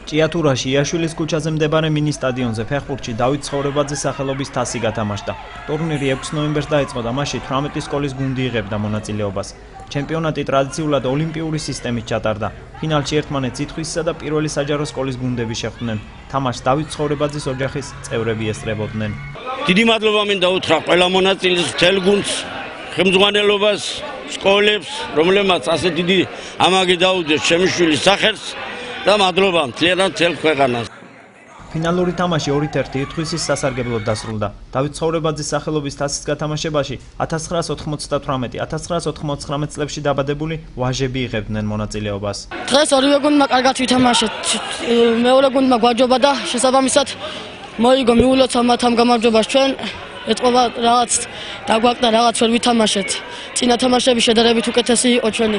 ჭიათურაში იაშვილის ქუჩაზე მდებარე მინი სტადიონზე ფეხბურთში დავით ცხოვრებაძის სახელობის თასი გათამაშდა. ტურნირი 6 ნოემბერს დაიწყო და მასში 18 სკოლის გუნდი იღებდა მონაწილეობას. ჩემპიონატი ტრადიციულად ოლიმპიური სისტემით ჩატარდა. ფინალში ერთმანეთს ითხვისსა და პირველი საჯარო სკოლის გუნდები შეხვდნენ. თამაშს დავით ცხოვრებაძის ოჯახის წევრები ესწრებოდნენ. დიდი მადლობა მინდა უთხრა ყველა მონაწილეს, მთელ გუნდს, ხელმძღვანელობას, სკოლებს, რომლებმაც ასე დიდი ამაგი დაუდგეს ჩემი შვილის სახელს. და მადლობა მთლიანად მთელ ქვეყანას. ფინალური თამაში 2-1 ითხვისის სასარგებლოდ დასრულდა. დავით ცხოვრებაძის სახელობის თასის გათამაშებაში 1998-1999 წლებში დაბადებული ვაჟები იღებდნენ მონაწილეობას. დღეს ორივე გუნდმა კარგად ვითამაშეთ. მეორე გუნდმა გვაჯობა და შესაბამისად მოიგო მიულოცა მათ ამ გამარჯვებას ჩვენ ეთყობა რაღაც დაგვაკდა რაღაც ვერ ვითამაშეთ. წინა თამაშები შედარებით უკეთესი იყო ჩვენი.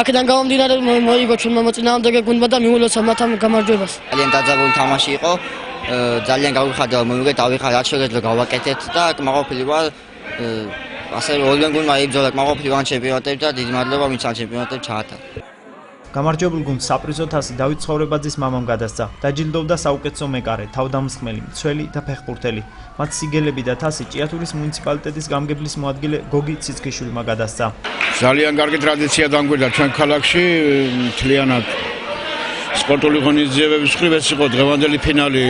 აქედან გამომდინარე მოიგო ჩვენმა მოწინააღმდეგე გუნდმა და მიულოცა მათ ამ გამარჯვებას. ძალიან დაძაბული თამაში იყო. ძალიან გავიხარდა მოვიგეთ, დავიხარ რაც შეგეძლო გავაკეთეთ და კმაყოფილი ვარ. ასე ორივე გუნდმა იბრძოლა კმაყოფილი ვარ ჩემპიონატებში და დიდი მადლობა ვინც ამ ჩემპიონატებში ჩაატარა. გამარჯვებულ გუნდს საპრიზო თასი დავით ცხოვრებაძის მამამ გადასცა. დაჯილდოვდა საუკეთესო მეკარე, თავდამსხმელი, მცველი და ფეხბურთელი. მათ სიგელები და თასი ჭიათურის მუნიციპალიტეტის გამგებლის მოადგილე გოგი ციცქიშვილმა გადასცა. ძალიან კარგი ტრადიცია დამკვიდრდა ჩვენ ქალაქში, მთლიანად სპორტული ღონისძიებების მხრივ ეს იყო დღევანდელი ფინალი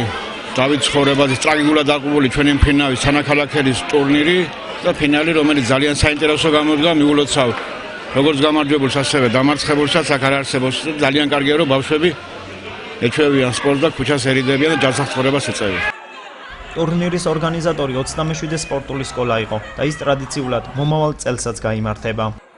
დავით ცხოვრებაძის ტრაგიკულად დაყრდნილი ჩვენი მფრინავის თანაქალაქელის ტურნირი და ფინალი, რომელიც ძალიან საინტერესო გამოდგა მიულოცავ როგორც გამარჯვებულს, ასევე დამარცხებულსაც აქ არ არსებობს. ძალიან კარგია რომ ბავშვები ეჩვევიან სპორტს და ქუჩას ერიდებიან და ჯანსაღწევრებას ეწევიან. ტურნირის ორგანიზატორი 27 სპორტული სკოლა იყო და ის ტრადიციულად მომავალ წელსაც გაიმართება.